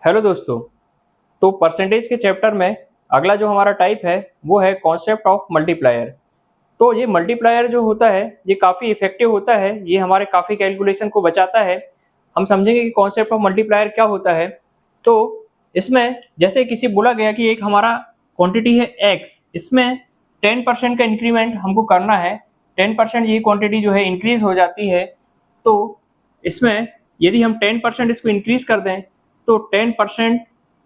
Hello दोस्तों। तो percentage के चैप्टर में अगला जो हमारा टाइप है वो है कॉन्सेप्ट ऑफ मल्टीप्लायर। तो ये मल्टीप्लायर जो होता है ये काफ़ी इफेक्टिव होता है, ये हमारे काफ़ी कैलकुलेशन को बचाता है। हम समझेंगे कि कॉन्सेप्ट ऑफ मल्टीप्लायर क्या होता है। तो इसमें जैसे किसी बोला गया कि एक हमारा क्वांटिटी है एक्स, इसमें 10% का इंक्रीमेंट हमको करना है। 10% ये क्वांटिटी जो है इंक्रीज हो जाती है। तो इसमें यदि हम 10% इसको इंक्रीज कर दें तो 10%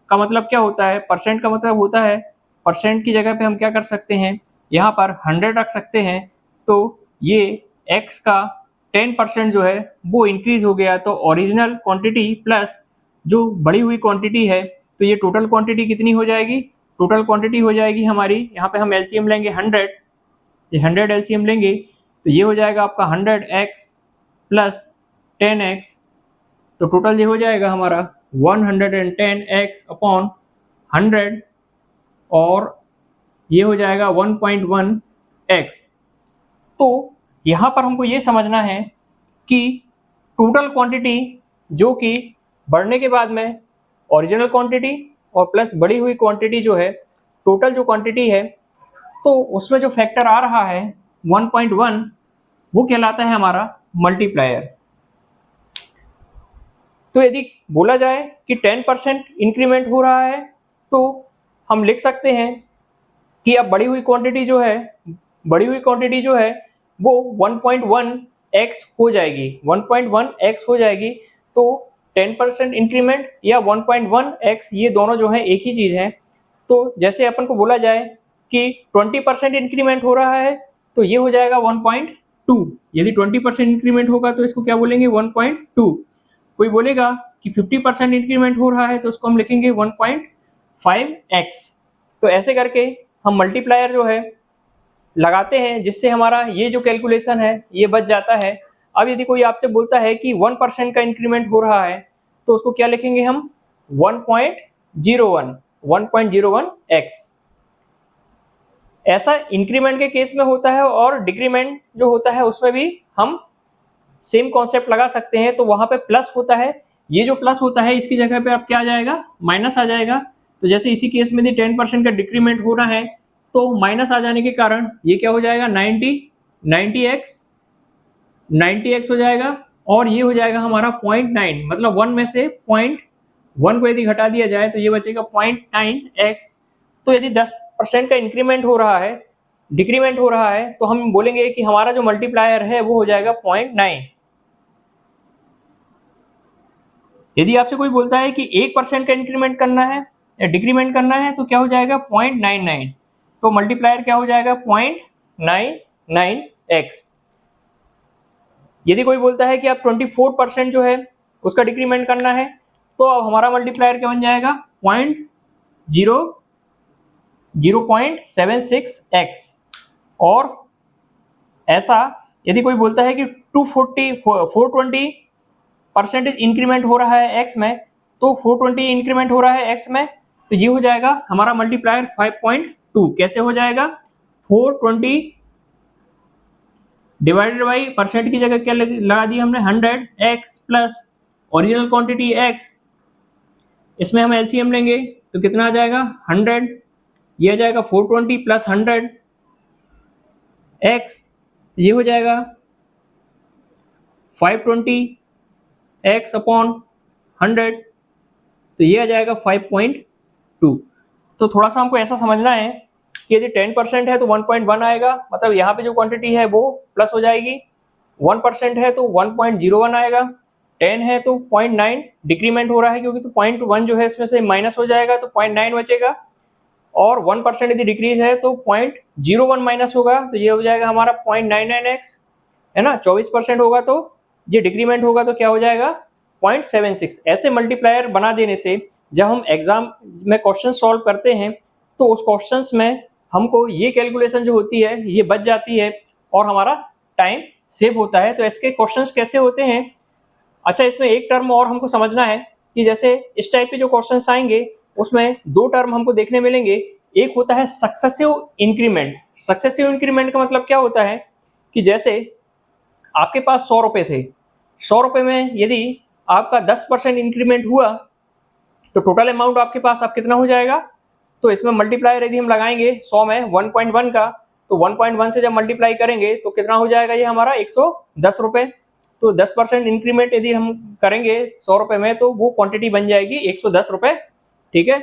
का मतलब क्या होता है, परसेंट का मतलब होता है, परसेंट की जगह पे हम क्या कर सकते हैं, यहाँ पर 100 रख सकते हैं। तो ये x का 10% जो है वो इंक्रीज हो गया, तो ओरिजिनल क्वांटिटी प्लस जो बढ़ी हुई क्वांटिटी है, तो ये टोटल क्वांटिटी कितनी हो जाएगी, टोटल क्वांटिटी हो जाएगी हमारी, यहाँ पे हम एलसीएम लेंगे 100, ये 100 एलसीएम लेंगे तो ये हो जाएगा आपका 100x प्लस 10x, तो टोटल ये हो जाएगा हमारा 110x अपॉन 100 और ये हो जाएगा 1.1x। तो यहाँ पर हमको ये समझना है कि टोटल क्वांटिटी जो कि बढ़ने के बाद में ओरिजिनल क्वांटिटी और प्लस बढ़ी हुई क्वांटिटी जो है, टोटल जो क्वांटिटी है, तो उसमें जो फैक्टर आ रहा है 1.1 वो कहलाता है हमारा मल्टीप्लायर। तो यदि बोला जाए कि 10% इंक्रीमेंट हो रहा है तो हम लिख सकते हैं कि अब बढ़ी हुई क्वांटिटी जो है, बढ़ी हुई क्वांटिटी जो है वो 1.1x हो जाएगी, 1.1x हो जाएगी। तो 10% इंक्रीमेंट या 1.1x ये दोनों जो है एक ही चीज़ है। तो जैसे अपन को बोला जाए कि 20% इंक्रीमेंट हो रहा है तो ये हो जाएगा 1.2। यदि 20% इंक्रीमेंट होगा तो इसको क्या बोलेंगे, 1.2। कोई बोलेगा कि 50% इंक्रीमेंट हो रहा है तो उसको हम लिखेंगे 1.5x। तो ऐसे करके हम मल्टीप्लायर जो है लगाते हैं, जिससे हमारा ये जो कैलकुलेशन है ये बच जाता है। अब यदि कोई आपसे बोलता है कि 1% का इंक्रीमेंट हो रहा है तो उसको क्या लिखेंगे हम, 1.01, 1.01x। ऐसा इंक्रीमेंट के केस में होता है और डिक्रीमेंट जो होता है उसमें भी हम सेम कॉन्सेप्ट लगा सकते हैं। तो वहां पे प्लस होता है, ये जो प्लस होता है इसकी जगह पे अब क्या आ जाएगा, माइनस आ जाएगा। तो जैसे इसी केस में 10% का डिक्रीमेंट हो रहा है तो माइनस आ जाने के कारण ये क्या हो जाएगा, 90x हो जाएगा और ये हो जाएगा हमारा 0.9, मतलब 1 में से 0.1 को यदि घटा दिया जाए तो ये बचेगा 0.9x। तो यदि 10% का इंक्रीमेंट हो रहा है, डिक्रीमेंट हो रहा है, तो हम बोलेंगे कि हमारा जो मल्टीप्लायर है वो हो जाएगा 0.9। यदि आपसे कोई बोलता है कि 1% का इंक्रीमेंट करना है या डिक्रीमेंट करना है तो क्या हो जाएगा, 0.99। तो मल्टीप्लायर क्या हो जाएगा, 0.99x। यदि कोई बोलता है कि आप 24% जो है उसका डिक्रीमेंट करना है तो अब हमारा मल्टीप्लायर क्या बन जाएगा, 0.76x। और ऐसा यदि कोई बोलता है कि 420% इंक्रीमेंट हो रहा है x में, तो 420 इंक्रीमेंट हो रहा है x में, तो ये हो जाएगा हमारा मल्टीप्लायर 5.2। कैसे हो जाएगा, 420 डिवाइडेड बाई परसेंट की जगह क्या लगा दी हमने, 100x plus original quantity x, इसमें हम एलसीएम लेंगे तो कितना आ जाएगा, 100, ये आ जाएगा 420 प्लस 100x, ये हो जाएगा 520x अपॉन 100, तो ये आ जाएगा 5.2। तो थोड़ा सा हमको ऐसा समझना है कि यदि 10% है तो 1.1 आएगा, मतलब यहाँ पे जो क्वांटिटी है वो प्लस हो जाएगी। 1% है तो 1.01 आएगा, 10 है तो 0.9 डिक्रीमेंट हो रहा है क्योंकि, तो 0.1 जो है इसमें से माइनस हो जाएगा तो 0.9 बचेगा। और 1% यदि डिक्रीज है तो 0.01 माइनस होगा, तो ये हो जाएगा हमारा 0.99x, है ना। 24% होगा तो ये डिक्रीमेंट होगा तो क्या हो जाएगा, 0.76। ऐसे मल्टीप्लायर बना देने से जब हम एग्जाम में क्वेश्चन सॉल्व करते हैं तो उस क्वेश्चंस में हमको ये कैलकुलेशन जो होती है ये बच जाती है और हमारा टाइम सेव होता है। तो इसके क्वेश्चंस कैसे होते हैं, अच्छा इसमें एक टर्म और हमको समझना है कि जैसे इस टाइप के जो क्वेश्चंस आएंगे उसमें दो टर्म हमको देखने मिलेंगे। एक होता है सक्सेसिव इंक्रीमेंट। सक्सेसिव इंक्रीमेंट का मतलब क्या होता है कि जैसे आपके पास 100 रुपये थे, 100 रुपये में यदि आपका 10% इंक्रीमेंट हुआ तो टोटल अमाउंट आपके पास अब कितना हो जाएगा, तो इसमें मल्टीप्लायर यदि हम लगाएंगे 100 में 1.1 का, तो 1.1 से जब मल्टीप्लाई करेंगे तो कितना हो जाएगा ये हमारा 110 रुपये। तो 10% इंक्रीमेंट यदि हम करेंगे 100 रुपये में तो वो क्वांटिटी बन जाएगी 110 रुपये, ठीक है।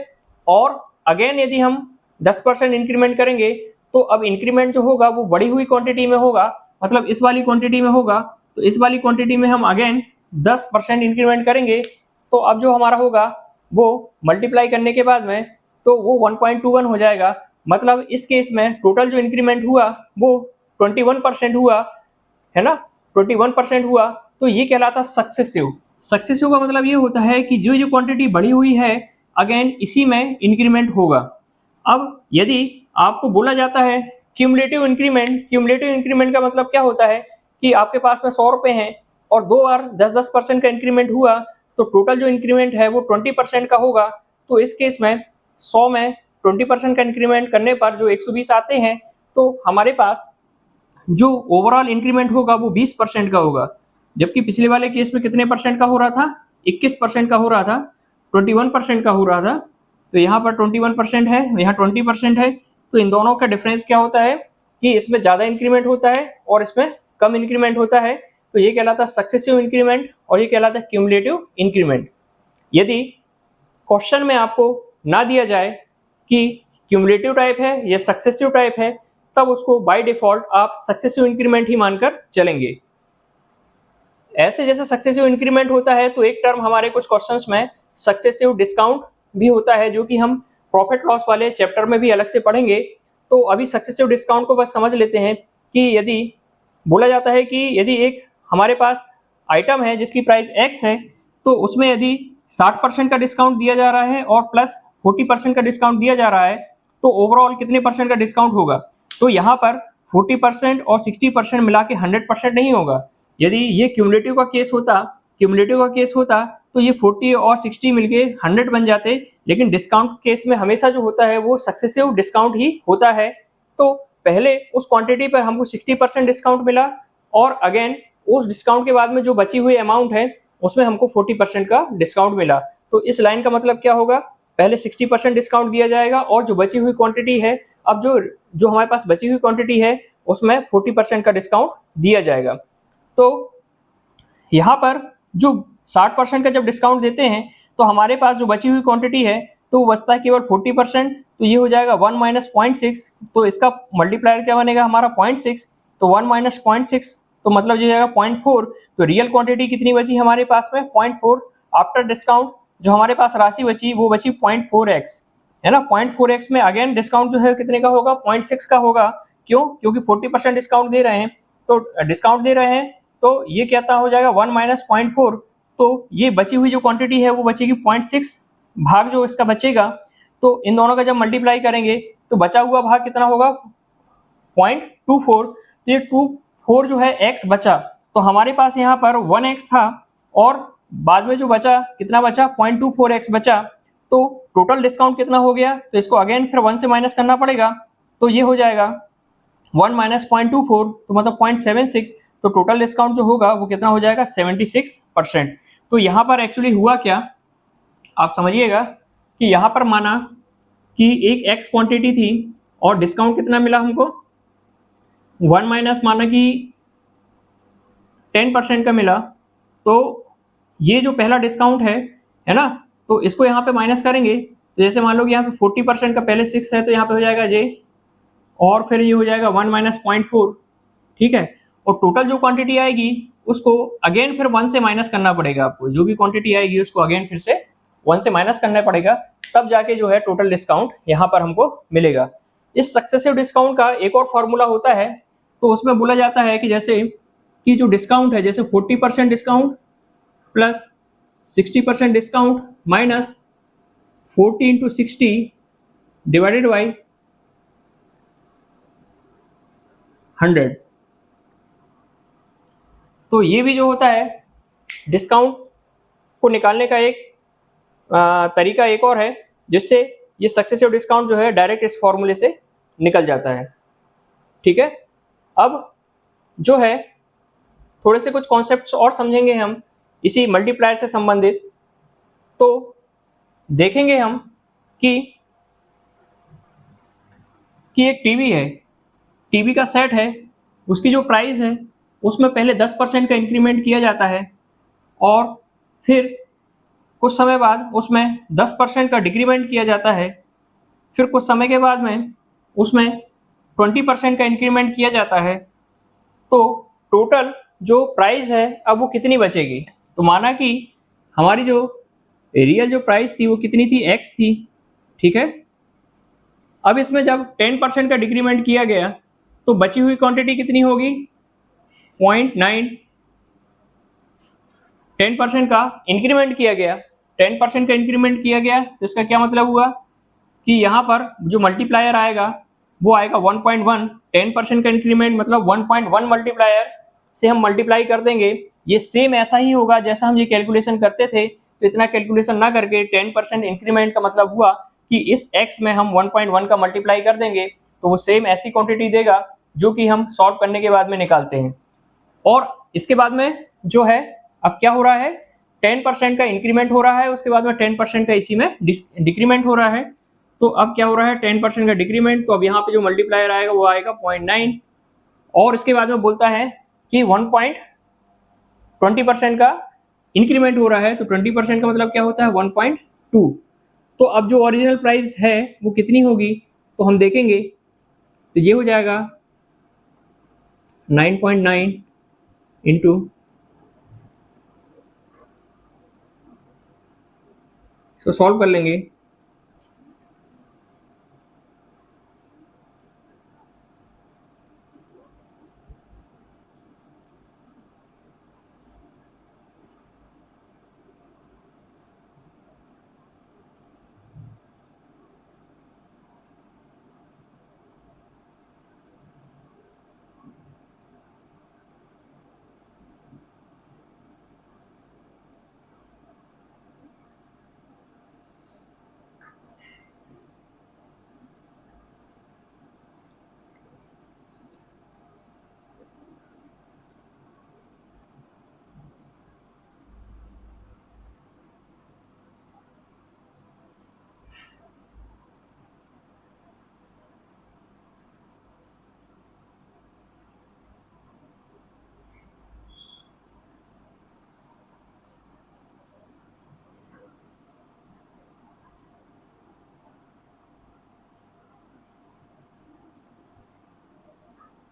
और अगेन यदि हम 10% इंक्रीमेंट करेंगे तो अब इंक्रीमेंट जो होगा वो बढ़ी हुई क्वांटिटी में होगा, मतलब इस वाली क्वांटिटी में होगा। तो इस वाली क्वांटिटी में हम अगेन 10% इंक्रीमेंट करेंगे, तो अब जो हमारा होगा वो मल्टीप्लाई करने के बाद में तो वो 1.21 हो जाएगा। मतलब इस केस में टोटल जो इंक्रीमेंट हुआ वो 21% हुआ, है ना, 21% हुआ। तो ये कहलाता सक्सेसिव। सक्सेसिव का मतलब ये होता है कि जो क्वांटिटी बढ़ी हुई है अगेन इसी में इंक्रीमेंट होगा। अब यदि आपको बोला जाता है क्यूमुलेटिव इंक्रीमेंट का मतलब क्या होता है कि आपके पास में 100 रुपये हैं और 2 बार 10% का इंक्रीमेंट हुआ, तो टोटल जो इंक्रीमेंट है वो 20% का होगा। तो इस केस में 100 में 20% का इंक्रीमेंट करने पर जो 120 आते हैं, तो हमारे पास जो ओवरऑल इंक्रीमेंट होगा वो 20% का होगा। जबकि पिछले वाले केस में कितने परसेंट का हो रहा था, 21% का हो रहा था, 21% का हो रहा था। तो यहाँ पर 21% है, यहाँ 20% है। तो इन दोनों का डिफरेंस क्या होता है कि इसमें ज़्यादा इंक्रीमेंट होता है और इसमें कम इंक्रीमेंट होता है। तो ये कहलाता है सक्सेसिव इंक्रीमेंट और ये कहलाता है क्यूमुलेटिव इंक्रीमेंट। यदि क्वेश्चन में आपको ना दिया जाए कि क्यूमुलेटिव टाइप है या सक्सेसिव टाइप है, तब उसको बाय डिफॉल्ट आप सक्सेसिव इंक्रीमेंट ही मानकर चलेंगे। ऐसे जैसे सक्सेसिव इंक्रीमेंट होता है तो एक टर्म हमारे कुछ क्वेश्चंस में सक्सेसिव डिस्काउंट भी होता है, जो कि हम प्रॉफिट लॉस वाले चैप्टर में भी अलग से पढ़ेंगे। तो अभी सक्सेसिव डिस्काउंट को बस समझ लेते हैं कि यदि बोला जाता है कि यदि एक हमारे पास आइटम है जिसकी प्राइस x है, तो उसमें यदि 60% का डिस्काउंट दिया जा रहा है और प्लस 40% का डिस्काउंट दिया जा रहा है, तो ओवरऑल कितने परसेंट का डिस्काउंट होगा। तो यहाँ पर 40% और 60% मिला के 100% नहीं होगा। यदि ये क्यूमुलेटिव का केस होता तो ये 40 और 60 मिलके 100 बन जाते, लेकिन डिस्काउंट केस में हमेशा जो होता है वो सक्सेसिव डिस्काउंट ही होता है। तो पहले उस क्वांटिटी पर हमको 60% डिस्काउंट मिला और अगेन उस डिस्काउंट के बाद में जो बची हुई अमाउंट है उसमें हमको 40% का डिस्काउंट मिला। तो इस लाइन का मतलब क्या होगा, पहले 60% डिस्काउंट दिया जाएगा और जो बची हुई क्वांटिटी है, अब जो हमारे पास बची हुई क्वांटिटी है उसमें 40% का डिस्काउंट दिया जाएगा। तो यहाँ पर जो 60% का जब डिस्काउंट देते हैं तो हमारे पास जो बची हुई क्वांटिटी है तो वो बचता है केवल 40%। तो ये हो जाएगा 1 माइनस 0.6। तो इसका मल्टीप्लायर क्या बनेगा हमारा 0.6। तो 1 माइनस 0.6 तो मतलब ये जाएगा 0.4। तो रियल क्वांटिटी कितनी बची हमारे पास में 0.4। आफ्टर डिस्काउंट जो हमारे पास राशि बची वो बची 0.4x, है ना। 0.4x में अगेन डिस्काउंट जो है कितने का होगा, 0.6 का होगा। क्यों, क्योंकि 40% डिस्काउंट दे रहे हैं। तो डिस्काउंट दे रहे हैं तो ये क्या हो जाएगा 1 माइनस 0.4। तो ये बची हुई जो क्वांटिटी है वो बचेगी 0.6 भाग जो इसका बचेगा। तो इन दोनों का जब मल्टीप्लाई करेंगे तो बचा हुआ भाग कितना होगा 0.24। तो ये 24 जो है x बचा। तो हमारे पास यहाँ पर 1x था और बाद में जो बचा कितना बचा 0.24x बचा। तो टोटल डिस्काउंट कितना हो गया, तो इसको अगेन फिर 1 से माइनस करना पड़ेगा। तो ये हो जाएगा 1 माइनस 0.24 तो मतलब 0.76। तो टोटल डिस्काउंट जो होगा वो कितना हो जाएगा 76%। तो यहाँ पर एक्चुअली हुआ क्या, आप समझिएगा कि यहाँ पर माना कि एक x क्वांटिटी थी और डिस्काउंट कितना मिला हमको 1 माइनस माना कि 10% का मिला। तो ये जो पहला डिस्काउंट है ना, तो इसको यहाँ पे माइनस करेंगे। तो जैसे मान लो कि यहाँ पे 40% का पहले 6 है तो यहाँ पे हो जाएगा j और फिर ये हो जाएगा 1 माइनस 0.4, ठीक है। और टोटल जो क्वांटिटी आएगी उसको अगेन फिर 1 से माइनस करना पड़ेगा। आपको जो भी क्वांटिटी आएगी उसको अगेन फिर से 1 से माइनस करना पड़ेगा, तब जाके जो है टोटल डिस्काउंट यहाँ पर हमको मिलेगा। इस सक्सेसिव डिस्काउंट का एक और फॉर्मूला होता है, तो उसमें बोला जाता है कि जैसे कि जो डिस्काउंट है, जैसे 40% discount plus 60% discount minus 40 into 60 divided by 100। तो ये भी जो होता है डिस्काउंट को निकालने का एक तरीका एक और है, जिससे ये सक्सेसिव डिस्काउंट जो है डायरेक्ट इस फॉर्मूले से निकल जाता है, ठीक है। अब जो है थोड़े से कुछ कॉन्सेप्ट्स और समझेंगे हम इसी मल्टीप्लायर से संबंधित। तो देखेंगे हम कि एक टीवी है, टीवी का सेट है, उसकी जो प्राइस है उसमें पहले 10% का इंक्रीमेंट किया जाता है और फिर कुछ समय बाद उसमें 10% का डिक्रीमेंट किया जाता है, फिर कुछ समय के बाद में उसमें 20% का इंक्रीमेंट किया जाता है। तो टोटल जो प्राइस है अब वो कितनी बचेगी? तो माना कि हमारी जो रियल जो प्राइस थी वो कितनी थी, एक्स थी, ठीक है। अब इसमें जब 10% का डिक्रीमेंट किया गया तो बची हुई क्वांटिटी कितनी होगी, 0.9। 10% का इंक्रीमेंट किया गया, 10% का इंक्रीमेंट किया गया तो इसका क्या मतलब हुआ कि यहाँ पर जो मल्टीप्लायर आएगा वो आएगा 1.1। 10% का इंक्रीमेंट मतलब 1.1 मल्टीप्लायर से हम मल्टीप्लाई कर देंगे। ये सेम ऐसा ही होगा जैसा हम ये कैलकुलेशन करते थे, तो इतना कैलकुलेशन ना करके 10% इंक्रीमेंट का मतलब हुआ कि इस x में हम 1.1 का मल्टीप्लाई कर देंगे तो वो सेम ऐसी क्वांटिटी देगा जो कि हम सॉल्व करने के बाद में निकालते हैं। और इसके बाद में जो है अब क्या हो रहा है, 10% का इंक्रीमेंट हो रहा है, उसके बाद में 10% का इसी में डिक्रीमेंट हो रहा है। तो अब क्या हो रहा है, 10% का डिक्रीमेंट, तो अब यहाँ पे जो मल्टीप्लायर आएगा वो आएगा 0.9 और इसके बाद में बोलता है कि 1.20% का इंक्रीमेंट हो रहा है, तो 20% का मतलब क्या होता है 1.2। तो अब जो ओरिजिनल प्राइस है वो कितनी होगी तो हम देखेंगे, तो ये हो जाएगा 9.9 इंटू, इसको सॉल्व कर लेंगे।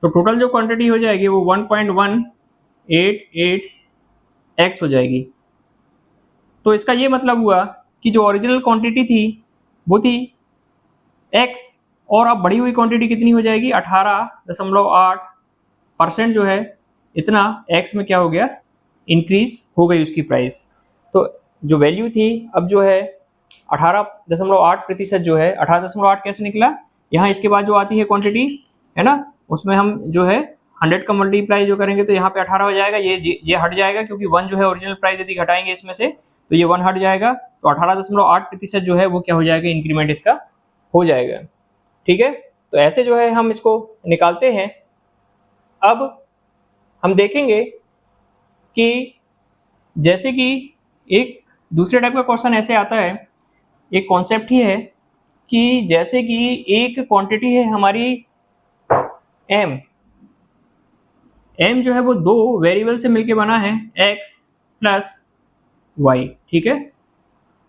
तो टोटल जो क्वांटिटी हो जाएगी वो 1.188x हो जाएगी। तो इसका ये मतलब हुआ कि जो ओरिजिनल क्वांटिटी थी वो थी x और अब बढ़ी हुई क्वांटिटी कितनी हो जाएगी 18.8% जो है इतना x में क्या हो गया, इंक्रीज हो गई उसकी प्राइस। तो जो वैल्यू थी अब जो है 18.8% जो है 18.8 कैसे निकला, यहाँ इसके बाद जो आती है क्वांटिटी है ना उसमें हम जो है 100 का मल्टीप्लाई जो करेंगे तो यहाँ पे 18 हो जाएगा, ये हट जाएगा क्योंकि 1 जो है ओरिजिनल प्राइस यदि घटाएंगे इसमें से तो ये 1 हट जाएगा, तो 18.8% जो है वो क्या हो जाएगा, इंक्रीमेंट इसका हो जाएगा। ठीक है, तो ऐसे जो है हम इसको निकालते हैं। अब हम देखेंगे कि जैसे कि एक दूसरे टाइप का क्वेश्चन ऐसे आता है, एक कॉन्सेप्ट ही है कि जैसे कि एक क्वांटिटी है हमारी m जो है वो दो वेरिएबल से मिलके बना है x प्लस y, ठीक है।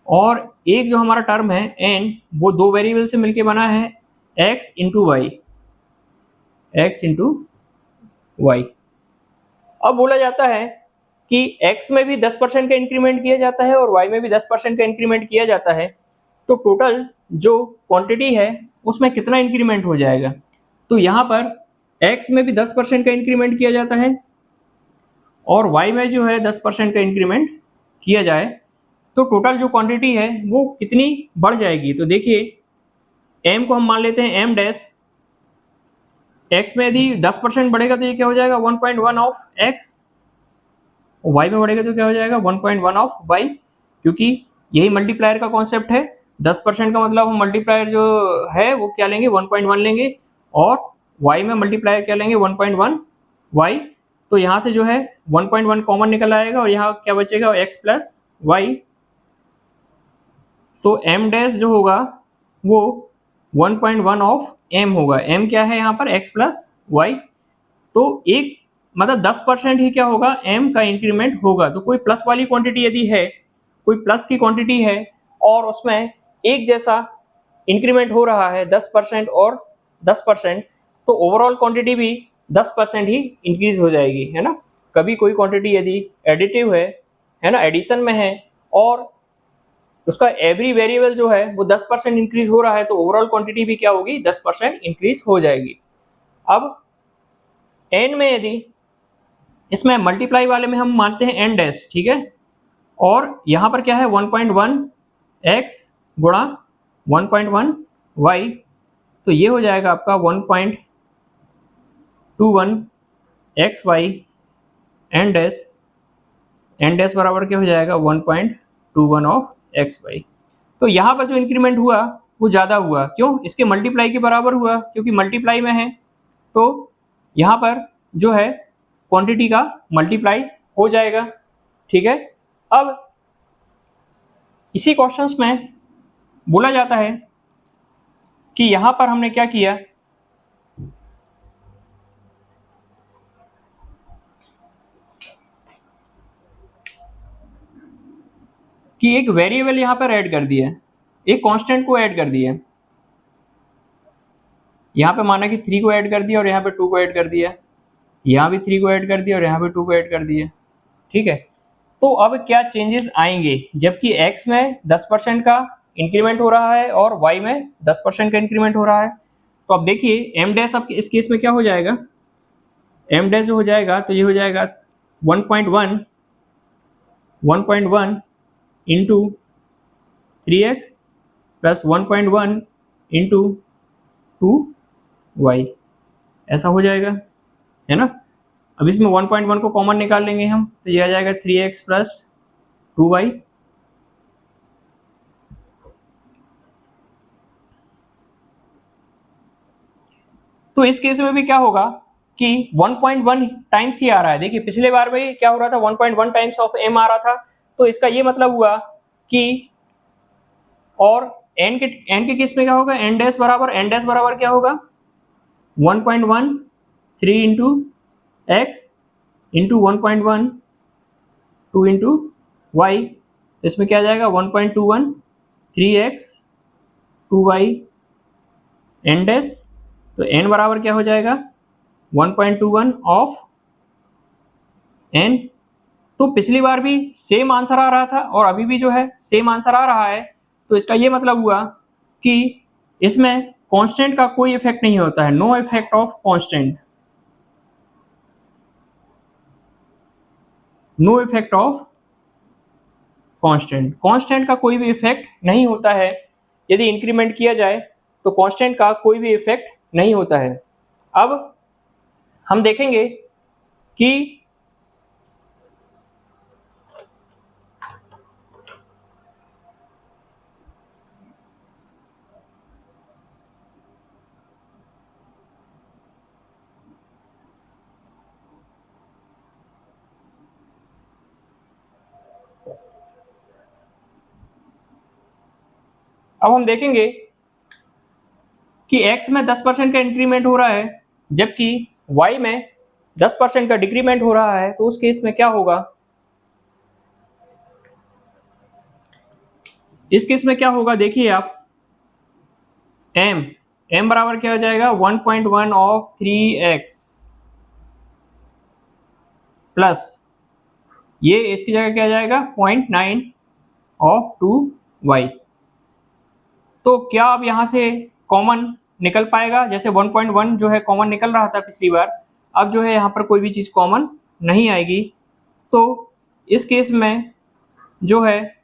और एक जो हमारा टर्म है n वो दो वेरिएबल से मिलके बना है x इंटू वाई, अब बोला जाता है कि x में भी 10% का इंक्रीमेंट किया जाता है और y में भी 10% का इंक्रीमेंट किया जाता है, तो टोटल जो क्वांटिटी है उसमें कितना इंक्रीमेंट हो जाएगा। तो यहाँ पर x में भी 10% का इंक्रीमेंट किया जाता है और y में जो है 10% का इंक्रीमेंट किया जाए तो टोटल जो क्वांटिटी है वो कितनी बढ़ जाएगी। तो देखिए m को हम मान लेते हैं m डैश, x में यदि 10% बढ़ेगा तो ये क्या हो जाएगा 1.1 ऑफ x, y में बढ़ेगा तो क्या हो जाएगा 1.1 ऑफ y, क्योंकि यही मल्टीप्लायर का कॉन्सेप्ट है। 10% का मतलब हम मल्टीप्लायर जो है वो क्या लेंगे 1.1 लेंगे और y में मल्टीप्लायर क्या लेंगे 1.1 y। तो यहाँ से जो है 1.1 कॉमन निकल आएगा और यहाँ क्या बचेगा x प्लस वाई, तो m डैश जो होगा वो 1.1 ऑफ m होगा। m क्या है यहाँ पर x प्लस वाई, तो एक मतलब 10% ही क्या होगा m का इंक्रीमेंट होगा। तो कोई प्लस वाली क्वांटिटी यदि है, कोई प्लस की क्वांटिटी है और उसमें एक जैसा इंक्रीमेंट हो रहा है 10% और 10%, तो ओवरऑल क्वांटिटी भी 10% ही इंक्रीज हो जाएगी, है ना। कभी कोई क्वांटिटी यदि एडिटिव है ना, एडिशन में है और उसका एवरी वेरिएबल जो है वो 10% इंक्रीज हो रहा है, तो ओवरऑल क्वांटिटी भी क्या होगी 10% इंक्रीज हो जाएगी। अब n में यदि इसमें मल्टीप्लाई वाले में हम मानते हैं n डैश, ठीक है, और यहाँ पर क्या है 1.1 x गुणा 1.1 y, तो ये हो जाएगा आपका 1.21 एक्स वाई n डैश बराबर क्या हो जाएगा 1.21 ऑफ एक्स वाई। तो यहाँ पर जो इंक्रीमेंट हुआ वो ज़्यादा हुआ, क्यों, इसके मल्टीप्लाई के बराबर हुआ, क्योंकि मल्टीप्लाई में है तो यहाँ पर जो है क्वांटिटी का मल्टीप्लाई हो जाएगा, ठीक है। अब इसी क्वेश्चंस में बोला जाता है कि यहाँ पर हमने क्या किया कि एक वेरिएबल यहाँ पर ऐड कर दिया, एक कांस्टेंट को ऐड कर दिया। यहाँ पे माना कि 3 को ऐड कर दिया और यहाँ पे 2 को ऐड कर दिया, यहाँ भी 3 को ऐड कर दिया और यहाँ पे 2 को ऐड कर दिया, ठीक है। तो अब क्या चेंजेस आएंगे, जबकि x में 10% का इंक्रीमेंट हो रहा है और y में 10% का इंक्रीमेंट हो रहा है। तो अब देखिए m डैश अब इस केस में क्या हो जाएगा, m डैश हो जाएगा तो ये हो जाएगा 1.1 into 3x plus 1.1 into 2y, ऐसा हो जाएगा, है ना। अब इसमें 1.1 को कॉमन निकाल लेंगे हम, तो ये आ जाएगा 3x प्लस 2y। तो इस केस में भी क्या होगा कि 1.1 टाइम्स ही आ रहा है। देखिए पिछले बार में क्या हो रहा था 1.1 टाइम्स ऑफ m आ रहा था, तो इसका ये मतलब हुआ कि, और n के केस में क्या होगा n डैश बराबर क्या होगा 1.1 3 into x into 1.1 2 into y, इसमें क्या आ जाएगा 1.21 3x 2y n डैश, तो n बराबर क्या हो जाएगा 1.21 ऑफ n। तो पिछली बार भी सेम आंसर आ रहा था और अभी भी जो है सेम आंसर आ रहा है, तो इसका ये मतलब हुआ कि इसमें कांस्टेंट का कोई इफेक्ट नहीं होता है, no effect of constant, no effect of constant, constant का कोई भी इफेक्ट नहीं होता है। यदि इंक्रीमेंट किया जाए तो कांस्टेंट का कोई भी इफेक्ट नहीं होता है। अब हम देखेंगे कि अब हम देखेंगे कि x में 10% का इंक्रीमेंट हो रहा है जबकि y में 10% का डिक्रीमेंट हो रहा है, तो उस केस में क्या होगा, इस केस में क्या होगा देखिए आप, m बराबर क्या हो जाएगा 1.1 ऑफ 3x प्लस ये इसकी जगह क्या जाएगा 0.9 ऑफ 2y। तो क्या अब यहाँ से कॉमन निकल पाएगा, जैसे 1.1 जो है कॉमन निकल रहा था पिछली बार, अब जो है यहाँ पर कोई भी चीज़ कॉमन नहीं आएगी। तो इस केस में जो है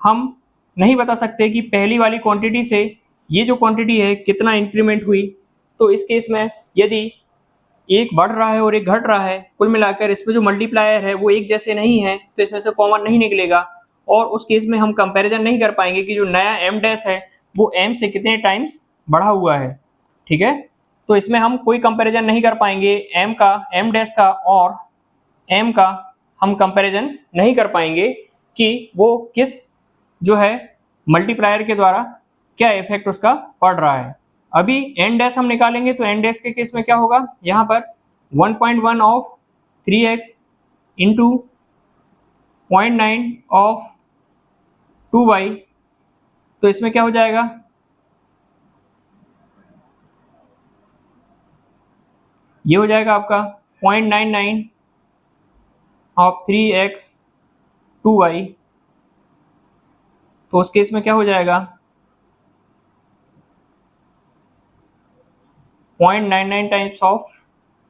हम नहीं बता सकते कि पहली वाली क्वांटिटी से ये जो क्वांटिटी है कितना इंक्रीमेंट हुई। तो इस केस में यदि एक बढ़ रहा है और एक घट रहा है, कुल मिलाकर इसमें जो मल्टीप्लायर है वो एक जैसे नहीं है, तो इसमें से कॉमन नहीं निकलेगा और उस केस में हम कंपैरिजन नहीं कर पाएंगे कि जो नया m डैश है वो m से कितने टाइम्स बढ़ा हुआ है, ठीक है। तो इसमें हम कोई कंपैरिजन नहीं कर पाएंगे m डैश का और m का हम कंपैरिजन नहीं कर पाएंगे कि वो किस जो है मल्टीप्लायर के द्वारा क्या इफेक्ट उसका पड़ रहा है। अभी एन डैश हम निकालेंगे तो एन डैश के केस में क्या होगा, यहाँ पर 1.1 of 3x into 0.9 of 2y, तो इसमें क्या हो जाएगा, ये हो जाएगा आपका 0.99 ऑफ 3x 2y, तो उस केस में क्या हो जाएगा 0.99 टाइम्स ऑफ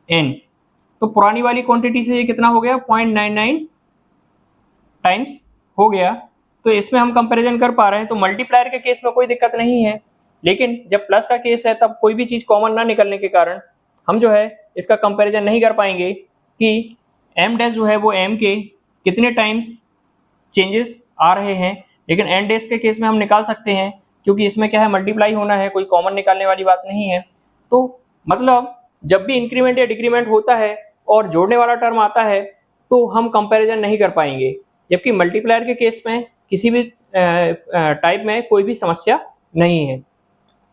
n। तो पुरानी वाली क्वांटिटी से ये कितना हो गया, 0.99 टाइम्स हो गया। तो इसमें हम कंपैरिजन कर पा रहे हैं। तो मल्टीप्लायर के केस में कोई दिक्कत नहीं है, लेकिन जब प्लस का केस है तब कोई भी चीज़ कॉमन ना निकलने के कारण हम जो है इसका कंपैरिजन नहीं कर पाएंगे कि m डैश जो है वो m के कितने टाइम्स चेंजेस आ रहे हैं। लेकिन n डैश के केस में हम निकाल सकते हैं, क्योंकि इसमें क्या है मल्टीप्लाई होना है, कोई कॉमन निकालने वाली बात नहीं है। तो मतलब जब भी इंक्रीमेंट या डिक्रीमेंट होता है और जोड़ने वाला टर्म आता है तो हम कंपैरिजन नहीं कर पाएंगे, जबकि मल्टीप्लायर के केस में किसी भी टाइप में कोई भी समस्या नहीं है।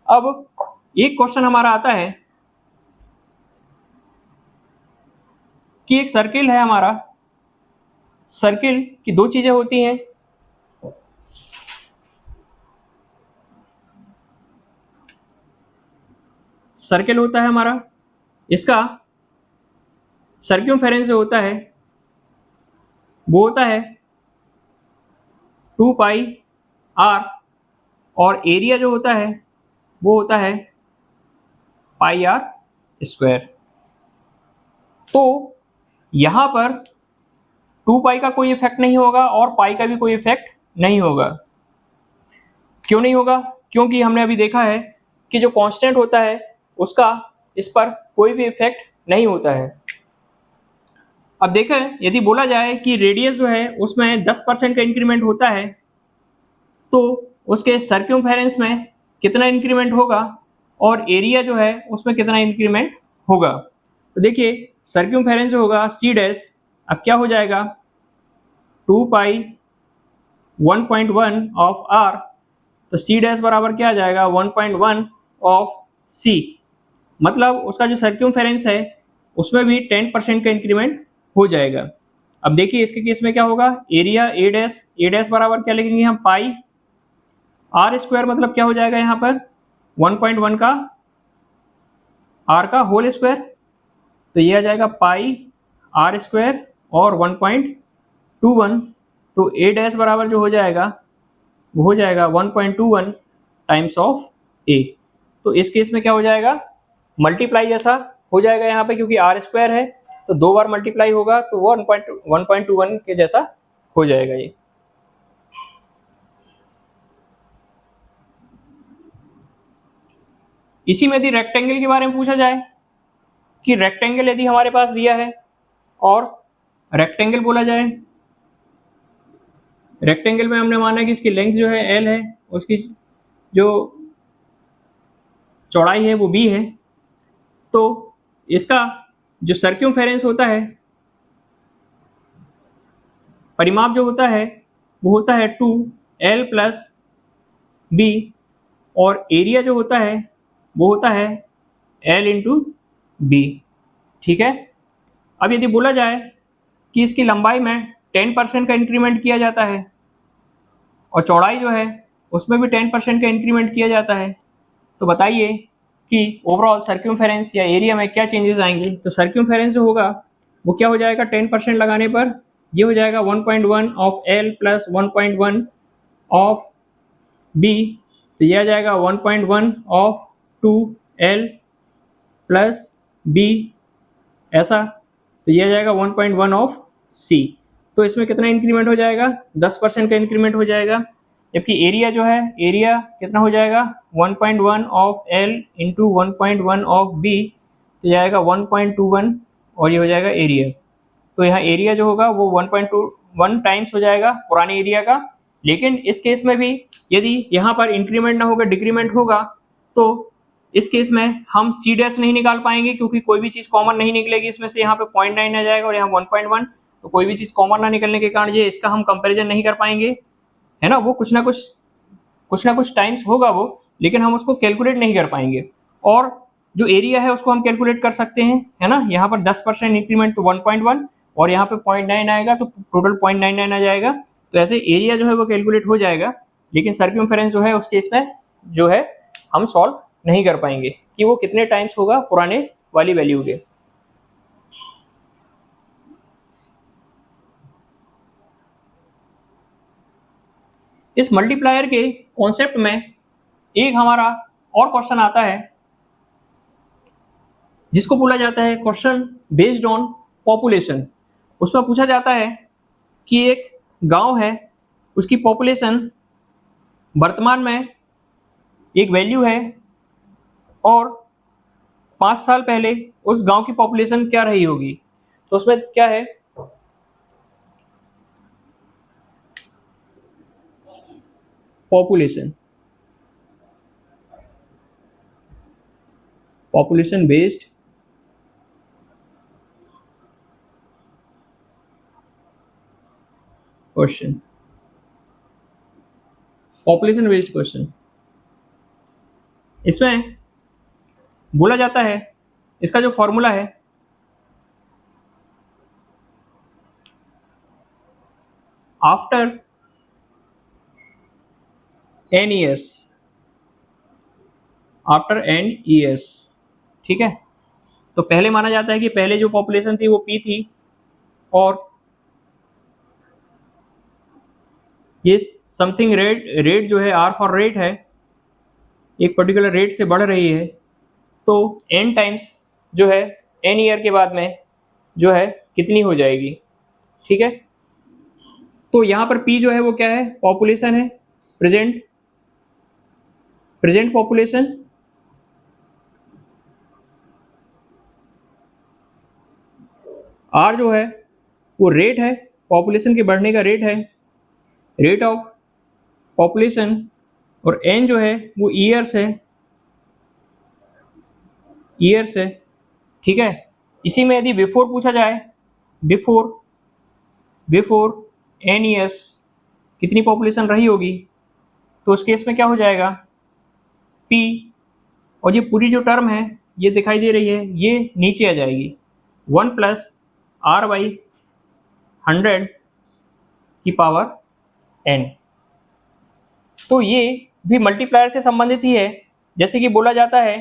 अब एक क्वेश्चन हमारा आता है कि एक सर्किल है हमारा, सर्किल की दो चीजें होती हैं, सर्किल होता है हमारा, इसका सर्क्यूमफेरेंस जो होता है वो होता है 2 पाई r, और एरिया जो होता है वो होता है पाई r स्क्वायर। तो यहाँ पर 2 पाई का कोई इफेक्ट नहीं होगा और पाई का भी कोई इफेक्ट नहीं होगा। क्यों नहीं होगा? क्योंकि हमने अभी देखा है कि जो कांस्टेंट होता है उसका इस पर कोई भी इफेक्ट नहीं होता है। अब देखें, यदि बोला जाए कि रेडियस जो है उसमें 10% का इंक्रीमेंट होता है तो उसके सर्क्यूमफेरेंस में कितना इंक्रीमेंट होगा और एरिया जो है उसमें कितना इंक्रीमेंट होगा। तो देखिए सर्क्यूमफेरेंस जो होगा सी डैश, अब क्या हो जाएगा 2 पाई 1.1 ऑफ r, तो सी डैश बराबर क्या आ जाएगा 1.1 ऑफ c, मतलब उसका जो सर्क्यूमफेरेंस है उसमें भी 10% का इंक्रीमेंट हो जाएगा। अब देखिए इसके केस में क्या होगा, एरिया ए डैश बराबर क्या लिखेंगे हम, पाई आर स्क्वायर, मतलब क्या हो जाएगा यहाँ पर 1.1 का आर का होल स्क्वायर, तो ये आ जाएगा पाई आर स्क्वायर और 1.21, तो ए डैश बराबर जो हो जाएगा वो हो जाएगा 1.21 टाइम्स ऑफ ए। तो इस केस में क्या हो जाएगा, मल्टीप्लाई जैसा हो जाएगा यहाँ पे, क्योंकि आर स्क्वायर है तो दो बार मल्टीप्लाई होगा तो वो 1.21 के जैसा हो जाएगा ये। इसी में यदि रेक्टेंगल के बारे में पूछा जाए कि रेक्टेंगल यदि हमारे पास दिया है और रेक्टेंगल बोला जाए, रेक्टेंगल में हमने माना कि इसकी लेंथ जो है L है, उसकी जो चौड़ाई है वो B है, तो इसका जो सर्क्यूमफेरेंस होता है, परिमाप जो होता है वो होता है 2L प्लस B, और एरिया जो होता है वो होता है L इंटू B। ठीक है। अब यदि बोला जाए कि इसकी लंबाई में 10% का इंक्रीमेंट किया जाता है और चौड़ाई जो है उसमें भी 10% का इंक्रीमेंट किया जाता है, तो बताइए कि ओवरऑल सर्क्यूमफेरेंस या एरिया में क्या चेंजेस आएंगे। तो सर्क्यूमफेरेंस जो होगा वो क्या हो जाएगा, 10% लगाने पर ये हो जाएगा 1.1 of L plus 1.1 of B, तो ये आ जाएगा 1.1 ऑफ 2L प्लस B ऐसा, तो ये आ जाएगा 1.1 ऑफ C। तो इसमें कितना इंक्रीमेंट हो जाएगा, 10% का इंक्रीमेंट हो जाएगा। जबकि एरिया जो है, एरिया कितना हो जाएगा 1.1 of L into 1.1 of B, तो ये आएगा 1.21 और ये हो जाएगा एरिया। तो यहाँ एरिया जो होगा वो 1.21 टाइम्स हो जाएगा पुराने एरिया का। लेकिन इस केस में भी यदि यहाँ पर इंक्रीमेंट ना होगा डिक्रीमेंट होगा तो इस केस में हम सी डैश नहीं निकाल पाएंगे, क्योंकि कोई भी चीज़ कॉमन नहीं निकलेगी इसमें से। यहाँ पे 0.9 आ जाएगा और यहाँ 1.1, तो कोई भी चीज़ कॉमन ना निकलने के कारण ये इसका हम कंपैरिजन नहीं कर पाएंगे, है ना। वो कुछ ना कुछ कुछ ना कुछ टाइम्स होगा वो, लेकिन हम उसको कैलकुलेट नहीं कर पाएंगे। और जो एरिया है उसको हम कैलकुलेट कर सकते हैं, है ना। यहाँ पर 10% इंक्रीमेंट तो 1.1 और यहाँ पे 0.9 आएगा तो टोटल 0.99 आ जाएगा। तो ऐसे एरिया जो है वो कैलकुलेट हो जाएगा, लेकिन सर्कमफेरेंस जो है उस केस में जो है हम सॉल्व नहीं कर पाएंगे कि वो कितने टाइम्स होगा पुराने वाली वैल्यू के। इस मल्टीप्लायर के कॉन्सेप्ट में एक हमारा और क्वेश्चन आता है जिसको बोला जाता है क्वेश्चन बेस्ड ऑन पॉपुलेशन। उसमें पूछा जाता है कि एक गांव है, उसकी पॉपुलेशन वर्तमान में एक वैल्यू है और 5 साल पहले उस गांव की पॉपुलेशन क्या रही होगी। तो उसमें क्या है, population based question, population based question. इसमें बोला जाता है, इसका जो फॉर्मूला है आफ्टर n ईयर्स, ठीक है। तो पहले माना जाता है कि पहले जो पॉपुलेशन थी वो p थी और ये समथिंग रेट जो है r फॉर रेट है, एक पर्टिकुलर रेट से बढ़ रही है, तो n टाइम्स जो है n ईयर के बाद में जो है कितनी हो जाएगी, ठीक है। तो यहाँ पर p जो है वो क्या है, पॉपुलेशन है, प्रेजेंट पॉपुलेशन, r जो है वो रेट है, पॉपुलेशन के बढ़ने का रेट है, रेट ऑफ पॉपुलेशन, और n जो है वो ईयर्स है, ठीक है। इसी में यदि बिफोर पूछा जाए, बिफोर n ईयर्स कितनी पॉपुलेशन रही होगी, तो उस केस में क्या हो जाएगा, p, और ये पूरी जो टर्म है ये दिखाई दे रही है, ये नीचे आ जाएगी, 1 + r/100 की पावर n। तो ये भी मल्टीप्लायर से संबंधित ही है। जैसे कि बोला जाता है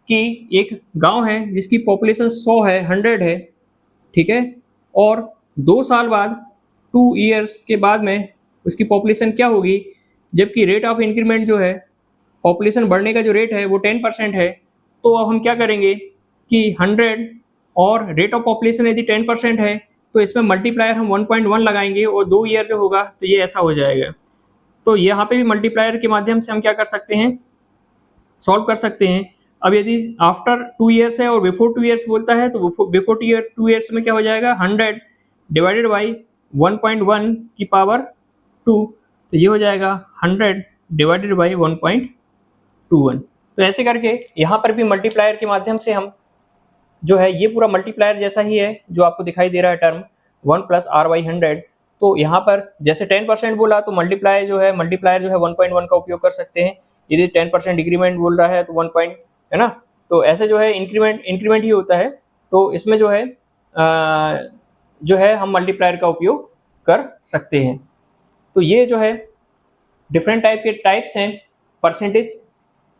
कि एक गांव है जिसकी पॉपुलेशन 100 है, 100 है, ठीक है, और 2 साल बाद 2 ईयर्स के बाद में उसकी पॉपुलेशन क्या होगी, जबकि रेट ऑफ इंक्रीमेंट जो है, पॉपुलेशन बढ़ने का जो रेट है वो 10% है। तो अब हम क्या करेंगे कि 100 और रेट ऑफ पॉपुलेशन यदि 10% है तो इसमें मल्टीप्लायर हम 1.1 लगाएंगे और 2 ईयर जो होगा तो ये ऐसा हो जाएगा। तो यहाँ पे भी मल्टीप्लायर के माध्यम से हम क्या कर सकते हैं, सॉल्व कर सकते हैं। अब यदि आफ्टर 2 ईयर्स है और बिफोर 2 ईयर्स बोलता है तो बिफोर 2 ईयर्स में क्या हो जाएगा, 100 डिवाइडेड बाई 1.1 की पावर 2, तो ये हो जाएगा 100 डिवाइडेड बाई 1.21। तो ऐसे करके यहाँ पर भी मल्टीप्लायर के माध्यम से हम जो है, ये पूरा मल्टीप्लायर जैसा ही है जो आपको दिखाई दे रहा है टर्म 1 + r/100। तो यहाँ पर जैसे 10% बोला तो मल्टीप्लायर जो है 1.1 का उपयोग कर सकते हैं। यदि 10% डिक्रीमेंट बोल रहा है तो 1 पॉइंट, है ना। तो ऐसे जो है इंक्रीमेंट ही होता है। तो इसमें जो है हम मल्टीप्लायर का उपयोग कर सकते हैं। तो ये जो है डिफरेंट टाइप के टाइप्स हैं परसेंटेज।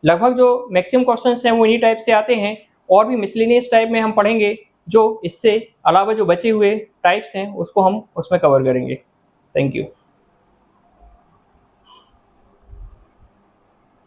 लगभग जो मैक्सिमम क्वेश्चंस हैं वो इन्हीं टाइप से आते हैं, और भी मिसलेनियस टाइप में हम पढ़ेंगे जो इससे अलावा जो बचे हुए टाइप्स हैं उसको हम उसमें कवर करेंगे। Thank you.